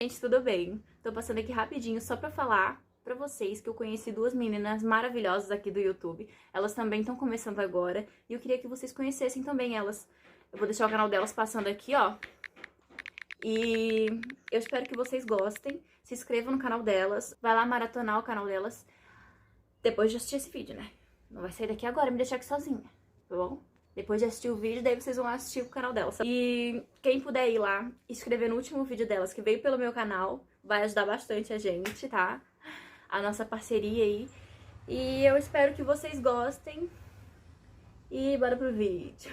Gente, tudo bem? Tô passando aqui rapidinho só pra falar pra vocês que eu conheci duas meninas maravilhosas aqui do YouTube. Elas também estão começando agora e eu queria que vocês conhecessem também elas. Eu vou deixar o canal delas passando aqui, ó. E eu espero que vocês gostem. Se inscrevam no canal delas. Vai lá maratonar o canal delas depois de assistir esse vídeo, né? Não vai sair daqui agora e me deixar aqui sozinha, tá bom? Depois de assistir o vídeo, daí vocês vão assistir o canal delas. E quem puder ir lá e inscrever no último vídeo delas, que veio pelo meu canal, vai ajudar bastante a gente, tá? A nossa parceria aí. E eu espero que vocês gostem. E bora pro vídeo.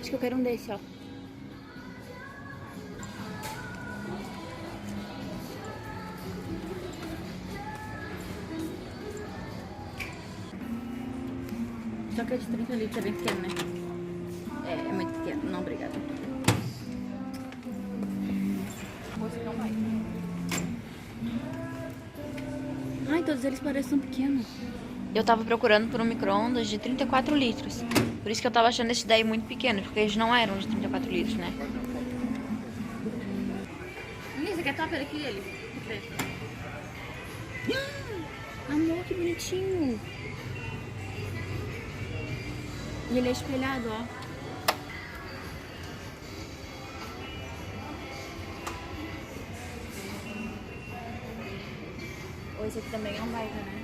Acho que eu quero um desse, ó. Só que é de 30 litros, é bem pequeno, né? É muito pequeno. Não, obrigada. Você não vai. Ai, todos eles parecem pequenos. Eu tava procurando por um micro-ondas de 34 litros. Por isso que eu tava achando esse daí muito pequeno, porque eles não eram de 34 litros, né? Esse aqui é top, olha aqui ele. Amor, que bonitinho. E ele é espelhado, ó. Ou esse aqui também é um baita, né?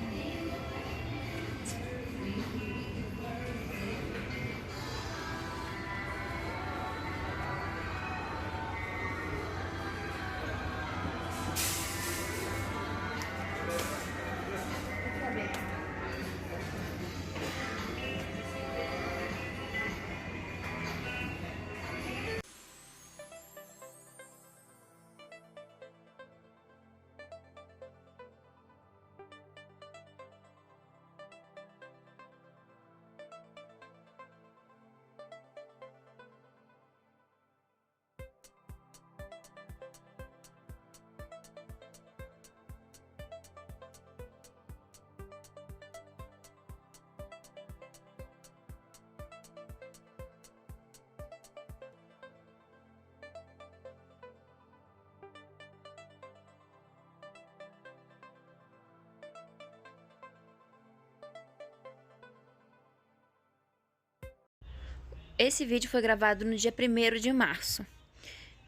Esse vídeo foi gravado no dia 1º de março.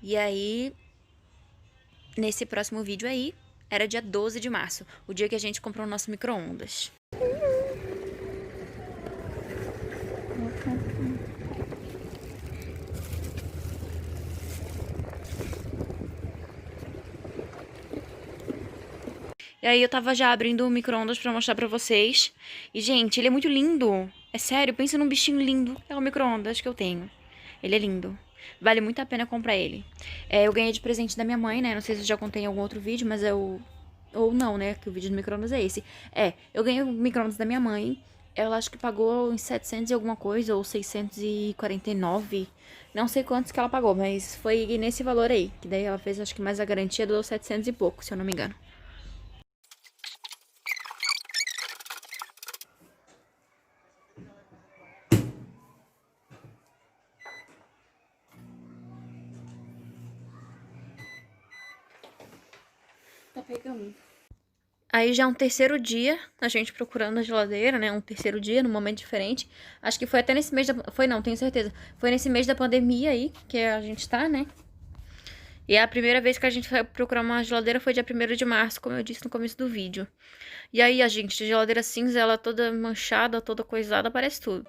E aí, nesse próximo vídeo aí, era dia 12 de março, o dia que a gente comprou o nosso micro-ondas. E aí eu tava já abrindo o micro-ondas pra mostrar pra vocês. E, gente, ele é muito lindo. É sério, pensa num bichinho lindo. É o micro-ondas que eu tenho. Ele é lindo. Vale muito a pena comprar ele. Eu ganhei de presente da minha mãe, né? Não sei se eu já contei em algum outro vídeo, mas eu... Ou não, né? Que o vídeo do micro-ondas é esse. Eu ganhei o micro-ondas da minha mãe. Ela acho que pagou em 700 e alguma coisa, ou 649. Não sei quantos que ela pagou, mas foi nesse valor aí. Que daí ela fez, acho que mais a garantia, deu 700 e pouco, se eu não me engano. Tá pegando. Aí já é um terceiro dia, a gente procurando a geladeira, né? Um terceiro dia, num momento diferente. Acho que foi até nesse mês da... Foi não, tenho certeza. Foi nesse mês da pandemia aí, que a gente tá, né? E a primeira vez que a gente foi procurar uma geladeira foi dia 1º de março, como eu disse no começo do vídeo. E aí, a gente, a geladeira cinza, ela toda manchada, toda coisada, parece tudo.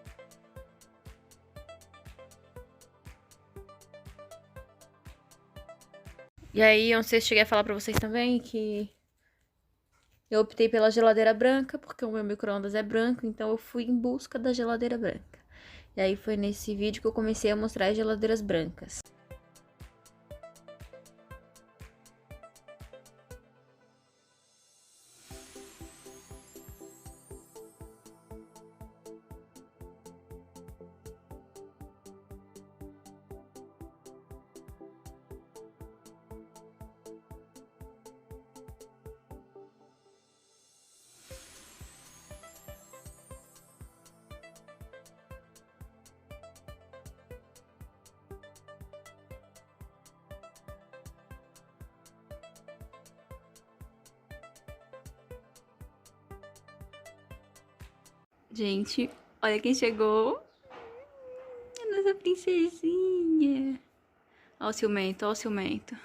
E aí, eu não sei se cheguei a falar pra vocês também que... Eu optei pela geladeira branca, porque o meu micro-ondas é branco, então eu fui em busca da geladeira branca. E aí foi nesse vídeo que eu comecei a mostrar as geladeiras brancas. Gente, olha quem chegou. A nossa princesinha. Ó o ciumento, ó o ciumento.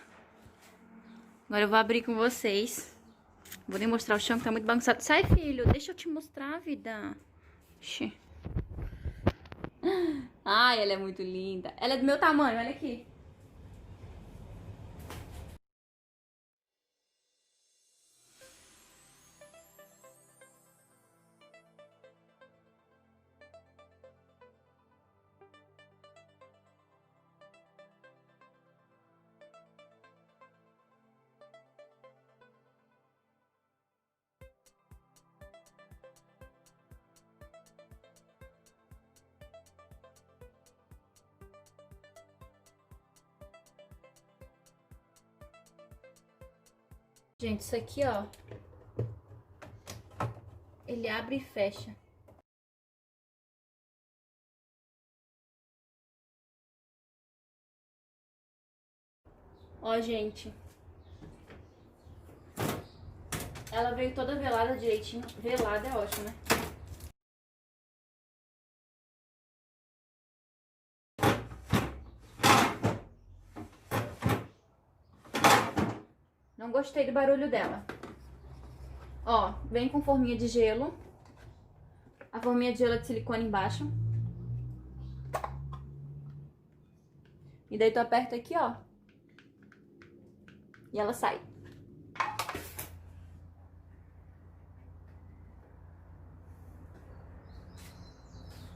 Agora eu vou abrir com vocês. Vou nem mostrar o chão que tá muito bagunçado. Sai, filho, deixa eu te mostrar, vida. Oxi. Ai, ela é muito linda. Ela é do meu tamanho, olha aqui. Gente, isso aqui, ó. Ele abre e fecha. Ó, gente. Ela veio toda velada direitinho. Velada é ótimo, né? Não gostei do barulho dela. Ó, vem com forminha de gelo. A forminha de gelo é de silicone embaixo. E daí tu aperta aqui, ó. E ela sai.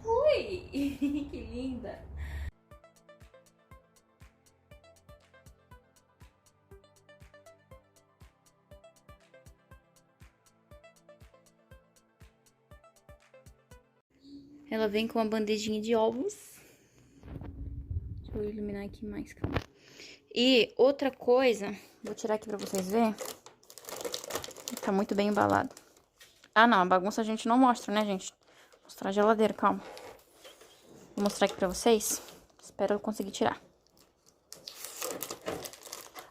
Ui! Que linda! Ela vem com uma bandejinha de ovos. Deixa eu iluminar aqui mais, calma. E outra coisa, vou tirar aqui pra vocês verem. Tá muito bem embalado. Ah, não, a bagunça a gente não mostra, né, gente? Vou mostrar a geladeira, calma. Vou mostrar aqui pra vocês. Espero eu conseguir tirar.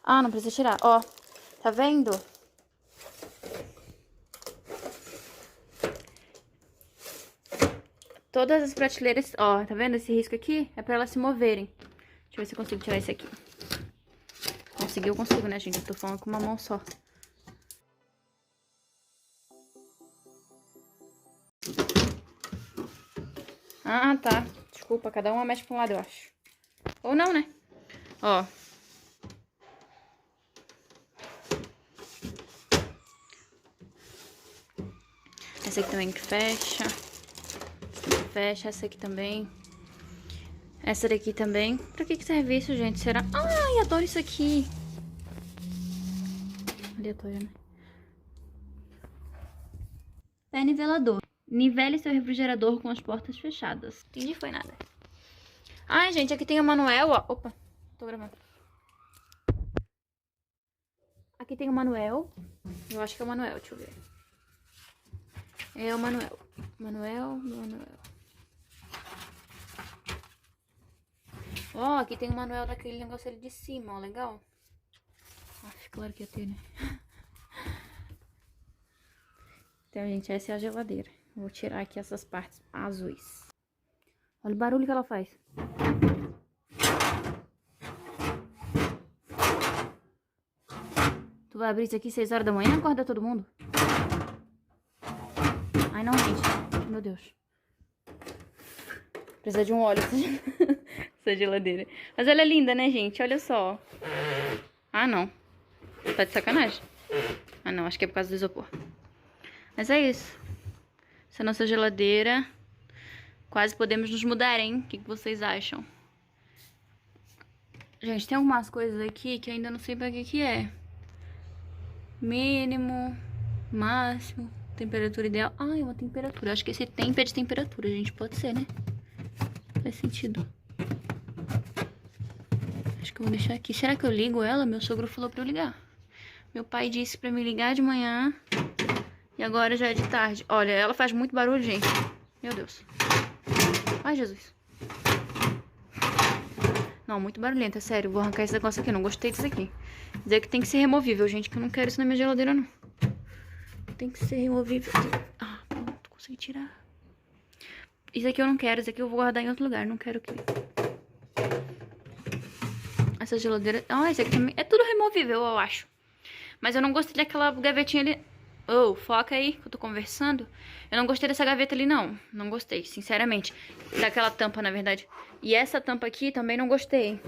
Ah, não precisa tirar. Ó, tá vendo? Todas as prateleiras, ó, tá vendo esse risco aqui? É pra elas se moverem. Deixa eu ver se eu consigo tirar esse aqui. Conseguir, eu consigo, né, gente? Eu tô falando com uma mão só. Ah, tá. Desculpa, cada uma mexe pra um lado, eu acho. Ou não, né? Ó. Essa aqui também que fecha. Fecha, essa aqui também. Essa daqui também. Pra que serve isso, gente? Será? Ai, adoro isso aqui. Aleatório, né? Pé nivelador. Nivele seu refrigerador com as portas fechadas. Entendi, foi nada. Ai, gente, aqui tem o Manuel, ó. Opa, tô gravando. Aqui tem o Manuel. Eu acho que é o Manuel, deixa eu ver. É o Manuel. Manuel. Ó, aqui tem o Manuel daquele negócio ali de cima, ó, legal. Claro que ia ter, né? Então, gente, essa é a geladeira. Vou tirar aqui essas partes azuis. Olha o barulho que ela faz. Tu vai abrir isso aqui 6 horas da manhã e acorda todo mundo? Ai, não, gente. Meu Deus. Precisa de um óleo essa geladeira. Mas ela é linda, né, gente? Olha só. Ah, não. Tá de sacanagem. Ah, não. Acho que é por causa do isopor. Mas é isso. Essa é a nossa geladeira. Quase podemos nos mudar, hein? O que vocês acham? Gente, tem algumas coisas aqui que eu ainda não sei pra que é. Mínimo, máximo, temperatura ideal. Ah, é uma temperatura. Acho que esse tempo é de temperatura, gente. Pode ser, né? Faz sentido. Acho que eu vou deixar aqui. Será que eu ligo ela? Meu sogro falou pra eu ligar. Meu pai disse pra me ligar de manhã. E agora já é de tarde. Olha, ela faz muito barulho, gente. Meu Deus. Ai, Jesus. Não, muito barulhenta, sério. Vou arrancar esse negócio aqui. Não gostei disso aqui. Dizer que tem que ser removível, gente. Que eu não quero isso na minha geladeira, não. Tem que ser removível. Ah, pronto. Consegui tirar. Isso aqui eu não quero, isso aqui eu vou guardar em outro lugar, não quero que... Essa geladeira... Ah, esse aqui também... É tudo removível, eu acho. Mas eu não gostei daquela gavetinha ali... Oh, foca aí, que eu tô conversando. Eu não gostei dessa gaveta ali, não. Não gostei, sinceramente. Daquela tampa, na verdade. E essa tampa aqui também não gostei.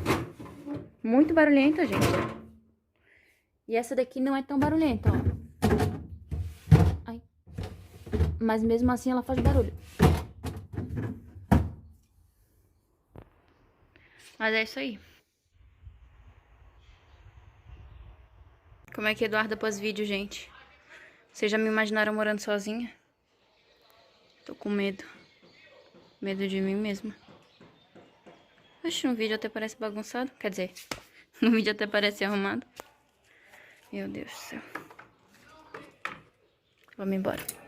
Muito barulhenta, gente. E essa daqui não é tão barulhenta, ó. Ai. Mas mesmo assim ela faz barulho. Mas é isso aí. Como é que Eduarda pôs vídeo, gente? Vocês já me imaginaram morando sozinha? Tô com medo. Medo de mim mesma. Oxe, no vídeo até parece bagunçado. Quer dizer, no vídeo até parece arrumado. Meu Deus do céu. Vamos embora.